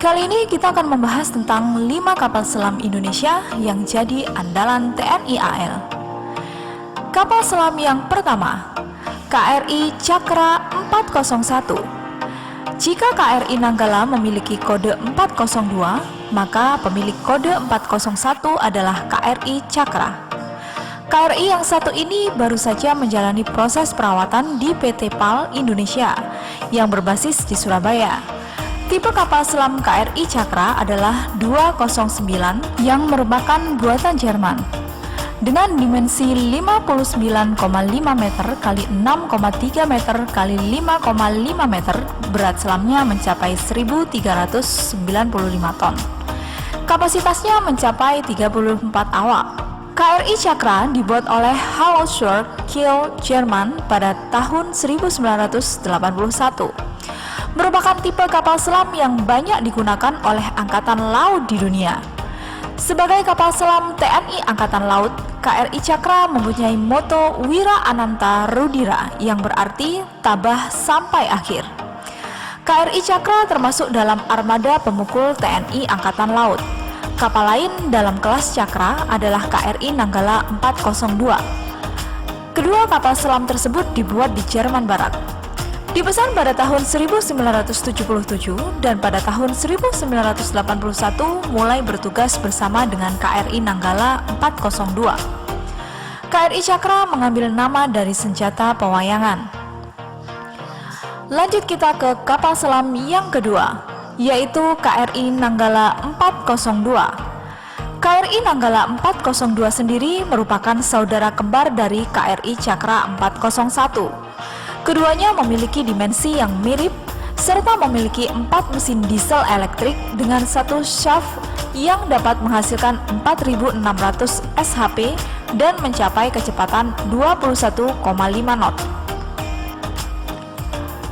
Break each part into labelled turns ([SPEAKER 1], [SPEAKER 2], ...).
[SPEAKER 1] Kali ini kita akan membahas tentang 5 kapal selam Indonesia yang jadi andalan TNI AL. Kapal selam yang pertama, KRI Cakra 401. Jika KRI Nanggala memiliki kode 402, maka pemilik kode 401 adalah KRI Cakra. KRI yang satu ini baru saja menjalani proses perawatan di PT PAL Indonesia yang berbasis di Surabaya. Tipe kapal selam KRI Cakra adalah 209 yang merupakan buatan Jerman. Dengan dimensi 59,5 meter kali 6,3 meter kali 5,5 meter, berat selamnya mencapai 1.395 ton. Kapasitasnya mencapai 34 awak. KRI Cakra dibuat oleh Hauser Kiel Jerman pada tahun 1981. Merupakan tipe kapal selam yang banyak digunakan oleh Angkatan Laut di dunia. Sebagai kapal selam TNI Angkatan Laut, KRI Cakra mempunyai moto Wira Ananta Rudira yang berarti tabah sampai akhir. KRI Cakra termasuk dalam armada pemukul TNI Angkatan Laut. Kapal lain dalam kelas Cakra adalah KRI Nanggala 402. Kedua kapal selam tersebut dibuat di Jerman Barat. Dipesan pada tahun 1977 dan pada tahun 1981 mulai bertugas bersama dengan KRI Nanggala 402. KRI Cakra mengambil nama dari senjata pewayangan. Lanjut kita ke kapal selam yang kedua, yaitu KRI Nanggala 402. KRI Nanggala 402 sendiri merupakan saudara kembar dari KRI Cakra 401. Keduanya memiliki dimensi yang mirip serta memiliki 4 mesin diesel elektrik dengan satu shaft yang dapat menghasilkan 4.600 shp dan mencapai kecepatan 21,5 knot.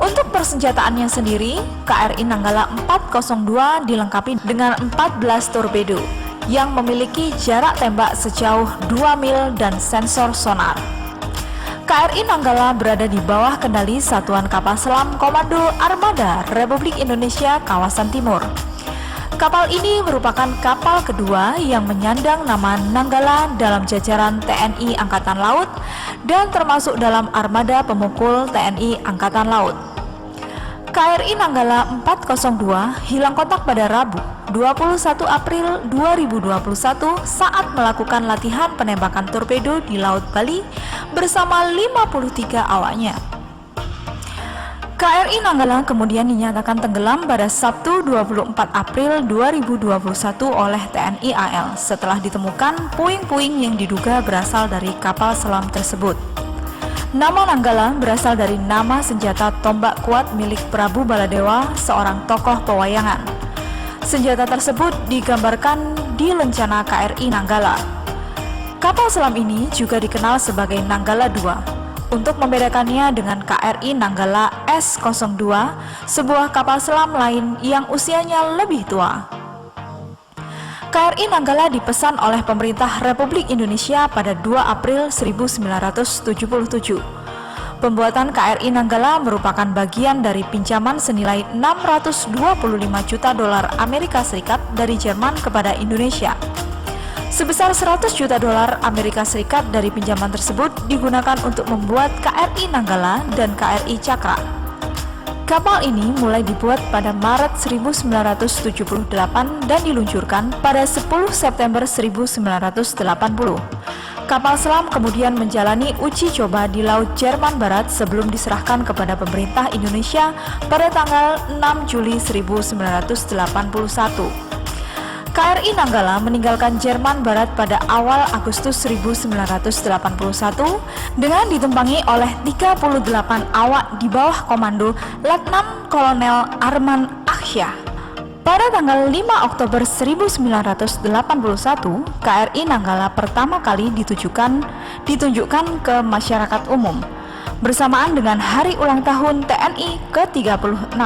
[SPEAKER 1] Untuk persenjataannya sendiri, KRI Nanggala 402 dilengkapi dengan 14 torpedo yang memiliki jarak tembak sejauh 2 mil dan sensor sonar. KRI Nanggala berada di bawah kendali Satuan Kapal Selam Komando Armada Republik Indonesia Kawasan Timur. Kapal ini merupakan kapal kedua yang menyandang nama Nanggala dalam jajaran TNI Angkatan Laut dan termasuk dalam armada pemukul TNI Angkatan Laut. KRI Nanggala 402 hilang kontak pada Rabu, 21 April 2021 saat melakukan latihan penembakan torpedo di Laut Bali bersama 53 awaknya. KRI Nanggala kemudian dinyatakan tenggelam pada Sabtu 24 April 2021 oleh TNI AL setelah ditemukan puing-puing yang diduga berasal dari kapal selam tersebut. Nama Nanggala berasal dari nama senjata tombak kuat milik Prabu Baladewa, seorang tokoh pewayangan. Senjata tersebut digambarkan di lencana KRI Nanggala. Kapal selam ini juga dikenal sebagai Nanggala II. Untuk membedakannya dengan KRI Nanggala S02, sebuah kapal selam lain yang usianya lebih tua. KRI Nanggala dipesan oleh pemerintah Republik Indonesia pada 2 April 1977. Pembuatan KRI Nanggala merupakan bagian dari pinjaman senilai 625 juta dolar Amerika Serikat dari Jerman kepada Indonesia. Sebesar 100 juta dolar Amerika Serikat dari pinjaman tersebut digunakan untuk membuat KRI Nanggala dan KRI Cakra. Kapal ini mulai dibuat pada Maret 1978 dan diluncurkan pada 10 September 1980. Kapal selam kemudian menjalani uji coba di Laut Jerman Barat sebelum diserahkan kepada pemerintah Indonesia pada tanggal 6 Juli 1981. KRI Nanggala meninggalkan Jerman Barat pada awal Agustus 1981 dengan ditumpangi oleh 38 awak di bawah komando Letnan Kolonel Arman Aksyah. Pada tanggal 5 Oktober 1981, KRI Nanggala pertama kali ditunjukkan ke masyarakat umum bersamaan dengan hari ulang tahun TNI ke-36.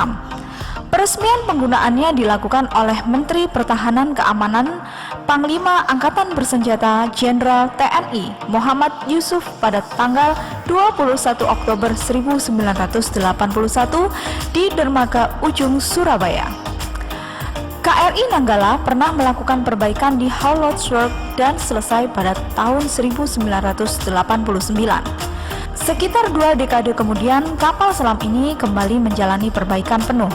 [SPEAKER 1] Peresmian penggunaannya dilakukan oleh Menteri Pertahanan Keamanan Panglima Angkatan Bersenjata Jenderal TNI Muhammad Yusuf pada tanggal 21 Oktober 1981 di Dermaga Ujung, Surabaya. KRI Nanggala pernah melakukan perbaikan di Hull Loadswork dan selesai pada tahun 1989. Sekitar 2 dekade kemudian, kapal selam ini kembali menjalani perbaikan penuh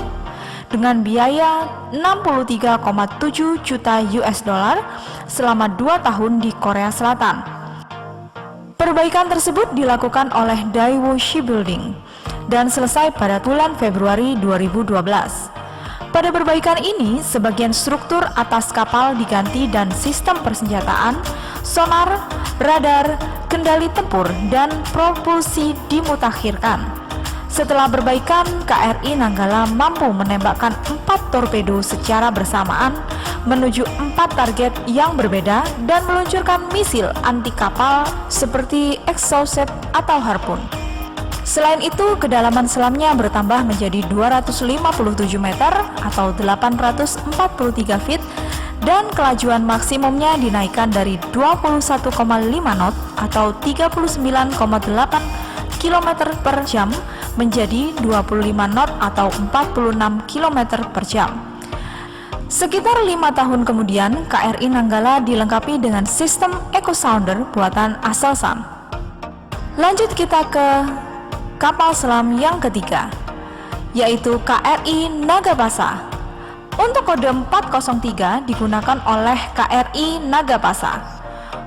[SPEAKER 1] dengan biaya 63,7 juta US dollar selama 2 tahun di Korea Selatan. Perbaikan tersebut dilakukan oleh Daewoo Shipbuilding dan selesai pada bulan Februari 2012. Pada perbaikan ini, sebagian struktur atas kapal diganti dan sistem persenjataan, sonar, radar, kendali tempur, dan propulsi dimutakhirkan. Setelah perbaikan, KRI Nanggala mampu menembakkan 4 torpedo secara bersamaan menuju 4 target yang berbeda dan meluncurkan misil anti kapal seperti exocet atau harpun. Selain itu, kedalaman selamnya bertambah menjadi 257 meter atau 843 feet dan kelajuan maksimumnya dinaikkan dari 21,5 knot atau 39,8 km per jam menjadi 25 knot atau 46 km per jam. Sekitar 5 tahun kemudian, KRI Nanggala dilengkapi dengan sistem Echo Sounder buatan Aselsan. Lanjut kita ke kapal selam yang ketiga, yaitu KRI Nagapasa. Untuk kode 403 digunakan oleh KRI Nagapasa.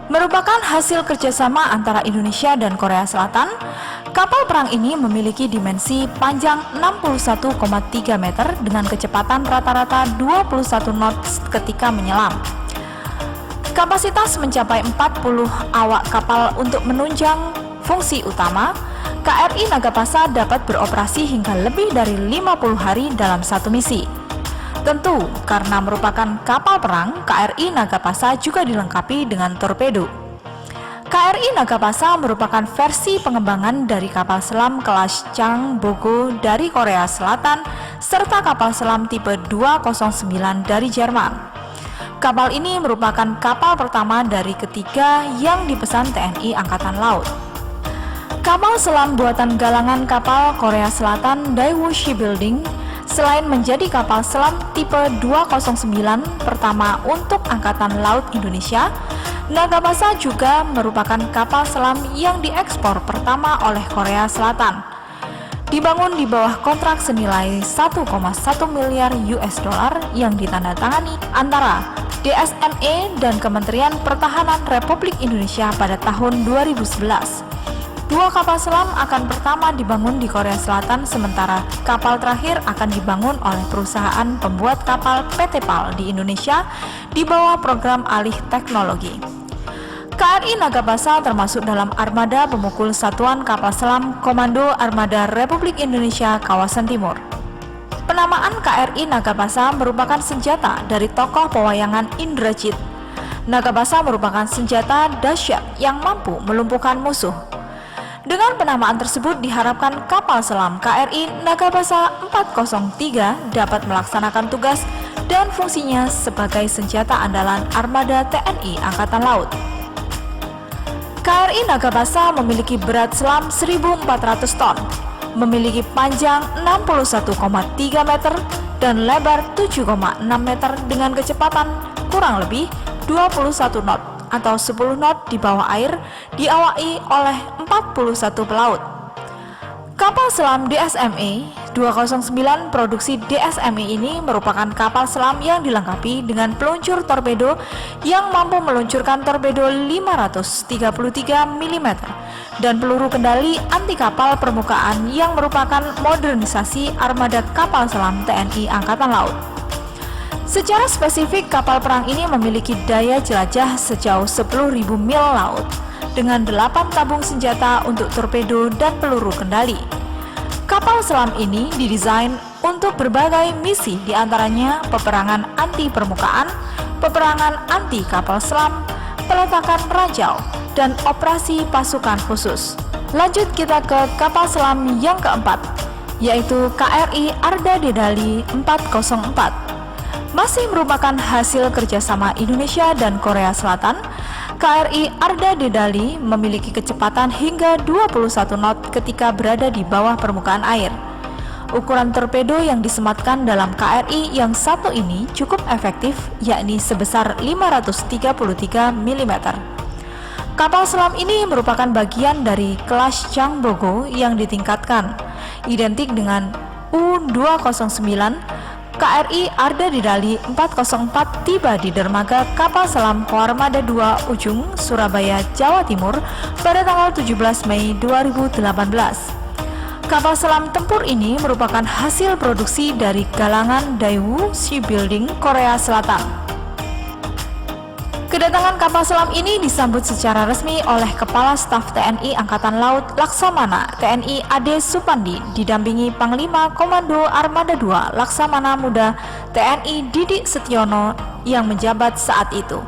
[SPEAKER 1] Merupakan hasil kerjasama antara Indonesia dan Korea Selatan. Kapal perang ini memiliki dimensi panjang 61,3 meter dengan kecepatan rata-rata 21 knot ketika menyelam. Kapasitas mencapai 40 awak kapal. Untuk menunjang fungsi utama, KRI Nagapasa dapat beroperasi hingga lebih dari 50 hari dalam satu misi. Tentu, karena merupakan kapal perang, KRI Nagapasa juga dilengkapi dengan torpedo. KRI Nagapasa merupakan versi pengembangan dari kapal selam kelas Changbogo dari Korea Selatan serta kapal selam tipe 209 dari Jerman. Kapal ini merupakan kapal pertama dari ketiga yang dipesan TNI Angkatan Laut. Kapal selam buatan galangan kapal Korea Selatan Daewoo Shipbuilding selain menjadi kapal selam tipe 209 pertama untuk Angkatan Laut Indonesia, Nagapasa juga merupakan kapal selam yang diekspor pertama oleh Korea Selatan. Dibangun di bawah kontrak senilai 1,1 miliar US dollar yang ditandatangani antara DSME dan Kementerian Pertahanan Republik Indonesia pada tahun 2011. 2 kapal selam akan pertama dibangun di Korea Selatan, sementara kapal terakhir akan dibangun oleh perusahaan pembuat kapal PT PAL di Indonesia di bawah program alih teknologi. KRI Nagapasa termasuk dalam armada pemukul Satuan Kapal Selam Komando Armada Republik Indonesia Kawasan Timur. Penamaan KRI Nagapasa merupakan senjata dari tokoh pewayangan Indrajit. Nagapasa merupakan senjata dahsyat yang mampu melumpuhkan musuh. Dengan penamaan tersebut diharapkan kapal selam KRI Nagapasa 403 dapat melaksanakan tugas dan fungsinya sebagai senjata andalan armada TNI Angkatan Laut. KRI Nagapasa memiliki berat selam 1.400 ton, memiliki panjang 61,3 meter dan lebar 7,6 meter dengan kecepatan kurang lebih 21 knot atau 10 knot di bawah air, diawaki oleh 41 pelaut. Kapal selam DSME 209 produksi DSME ini merupakan kapal selam yang dilengkapi dengan peluncur torpedo yang mampu meluncurkan torpedo 533 mm dan peluru kendali anti kapal permukaan yang merupakan modernisasi armada kapal selam TNI Angkatan Laut. Secara spesifik, kapal perang ini memiliki daya jelajah sejauh 10.000 mil laut dengan 8 tabung senjata untuk torpedo dan peluru kendali. Kapal selam ini didesain untuk berbagai misi, diantaranya peperangan anti permukaan, peperangan anti kapal selam, peletakan ranjau, dan operasi pasukan khusus. Lanjut kita ke kapal selam yang keempat, yaitu KRI Arda Dedali 404. Masih merupakan hasil kerjasama Indonesia dan Korea Selatan. KRI Arda Dedali memiliki kecepatan hingga 21 knot ketika berada di bawah permukaan air. Ukuran torpedo yang disematkan dalam KRI yang satu ini cukup efektif, yakni sebesar 533 mm. Kapal selam ini merupakan bagian dari kelas Changbogo yang ditingkatkan, identik dengan U-209. KRI Arda Dedali 404 tiba di dermaga kapal selam Koarmada 2 Ujung, Surabaya, Jawa Timur pada tanggal 17 Mei 2018. Kapal selam tempur ini merupakan hasil produksi dari galangan Daewoo Shipbuilding, Korea Selatan. Kedatangan kapal selam ini disambut secara resmi oleh Kepala Staf TNI Angkatan Laut Laksamana TNI Ade Supandi didampingi Panglima Komando Armada 2 Laksamana Muda TNI Didik Setiono yang menjabat saat itu.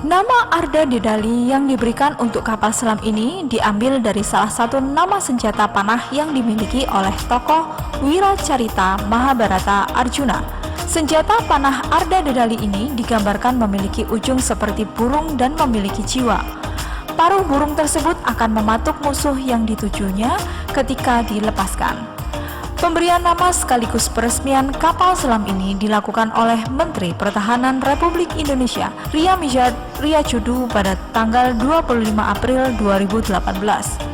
[SPEAKER 1] Nama Arda Dedali yang diberikan untuk kapal selam ini diambil dari salah satu nama senjata panah yang dimiliki oleh tokoh Wiracarita Mahabharata Arjuna. Senjata panah Arda Dedali ini digambarkan memiliki ujung seperti burung dan memiliki jiwa. Paruh burung tersebut akan mematuk musuh yang ditujunya ketika dilepaskan. Pemberian nama sekaligus peresmian kapal selam ini dilakukan oleh Menteri Pertahanan Republik Indonesia Ria Mizar Triachudu pada tanggal 25 April 2018.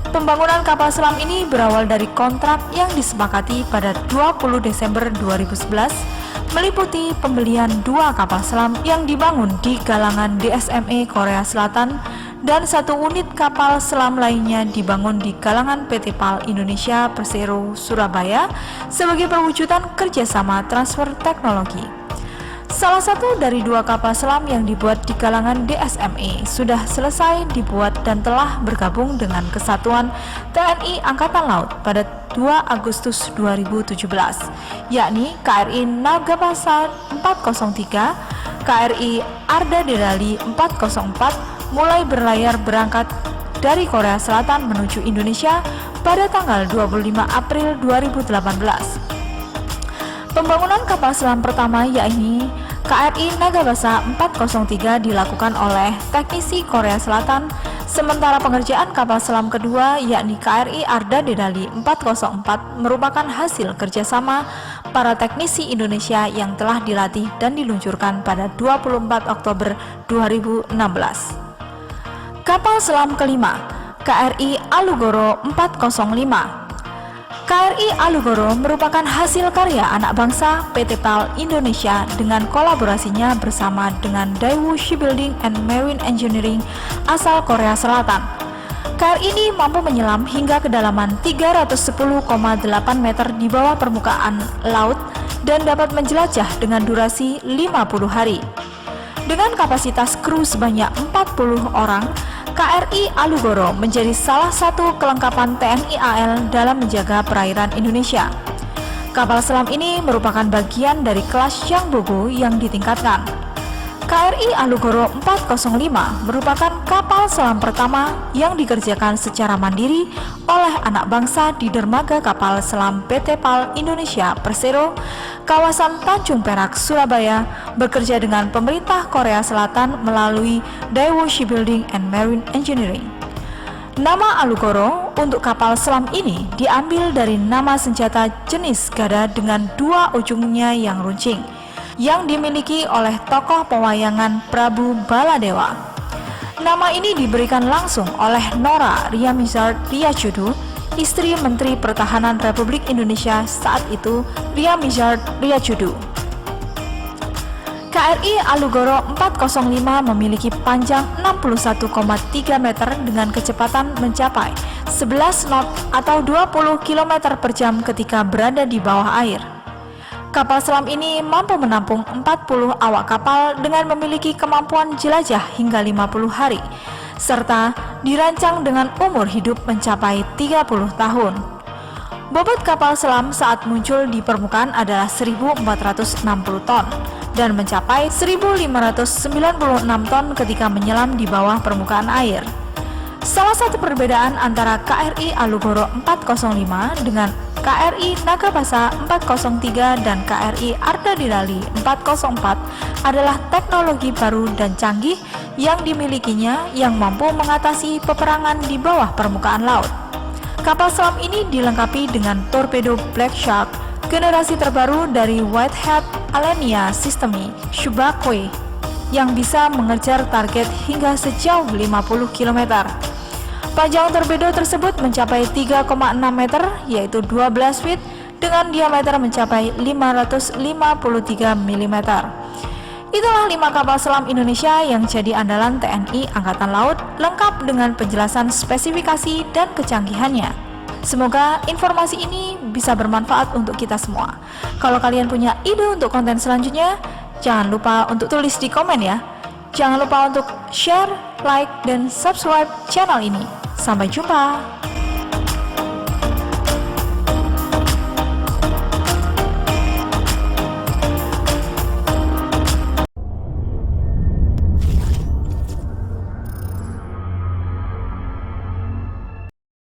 [SPEAKER 1] Pembangunan kapal selam ini berawal dari kontrak yang disepakati pada 20 Desember 2011 meliputi pembelian 2 kapal selam yang dibangun di galangan DSME Korea Selatan dan 1 unit kapal selam lainnya dibangun di galangan PT PAL Indonesia Persero Surabaya sebagai perwujudan kerjasama transfer teknologi. Salah satu dari 2 kapal selam yang dibuat di kalangan DSME sudah selesai dibuat dan telah bergabung dengan Kesatuan TNI Angkatan Laut pada 2 Agustus 2017, yakni KRI Nagapasa 403, KRI Arda Dedali 404 mulai berlayar berangkat dari Korea Selatan menuju Indonesia pada tanggal 25 April 2018. Pembangunan kapal selam pertama yakni KRI Nagabasa 403 dilakukan oleh teknisi Korea Selatan, sementara pengerjaan kapal selam kedua yakni KRI Arda Dedali 404 merupakan hasil kerjasama para teknisi Indonesia yang telah dilatih dan diluncurkan pada 24 Oktober 2016. Kapal selam kelima, KRI Alugoro 405. KRI Alugoro merupakan hasil karya anak bangsa PT PAL Indonesia dengan kolaborasinya bersama dengan Daewoo Shipbuilding and Marine Engineering asal Korea Selatan. KRI ini mampu menyelam hingga kedalaman 310,8 meter di bawah permukaan laut dan dapat menjelajah dengan durasi 50 hari. Dengan kapasitas kru sebanyak 40 orang, KRI Alugoro menjadi salah satu kelengkapan TNI AL dalam menjaga perairan Indonesia. Kapal selam ini merupakan bagian dari kelas Changbogo yang ditingkatkan. KRI Alugoro 405 merupakan kapal selam pertama yang dikerjakan secara mandiri oleh anak bangsa di dermaga kapal selam PT PAL Indonesia Persero, kawasan Tanjung Perak, Surabaya, bekerja dengan pemerintah Korea Selatan melalui Daewoo Shipbuilding and Marine Engineering. Nama Alugoro untuk kapal selam ini diambil dari nama senjata jenis gada dengan 2 ujungnya yang runcing, yang dimiliki oleh tokoh pewayangan Prabu Baladewa. Nama ini diberikan langsung oleh Nora Ria Mizar Triachudu, istri Menteri Pertahanan Republik Indonesia saat itu, Ria Mizar Triachudu. KRI Alugoro 405 memiliki panjang 61,3 meter dengan kecepatan mencapai 11 knot atau 20 km per jam ketika berada di bawah air. Kapal selam ini mampu menampung 40 awak kapal dengan memiliki kemampuan jelajah hingga 50 hari, serta dirancang dengan umur hidup mencapai 30 tahun. Bobot kapal selam saat muncul di permukaan adalah 1.460 ton dan mencapai 1.596 ton ketika menyelam di bawah permukaan air. Salah satu perbedaan antara KRI Alugoro 405 dengan KRI Nagapasa 403 dan KRI Arda Dedali 404 adalah teknologi baru dan canggih yang dimilikinya yang mampu mengatasi peperangan di bawah permukaan laut. Kapal selam ini dilengkapi dengan torpedo Black Shark generasi terbaru dari Whitehead Alenia System Shubakwe yang bisa mengejar target hingga sejauh 50 km. Panjang torpedo tersebut mencapai 3,6 meter yaitu 12 feet dengan diameter mencapai 553 mm. Itulah 5 kapal selam Indonesia yang jadi andalan TNI Angkatan Laut, lengkap dengan penjelasan spesifikasi dan kecanggihannya. Semoga informasi ini bisa bermanfaat untuk kita semua. Kalau kalian punya ide untuk konten selanjutnya, jangan lupa untuk tulis di komen ya. Jangan lupa untuk share, like, dan subscribe channel ini. Sampai jumpa.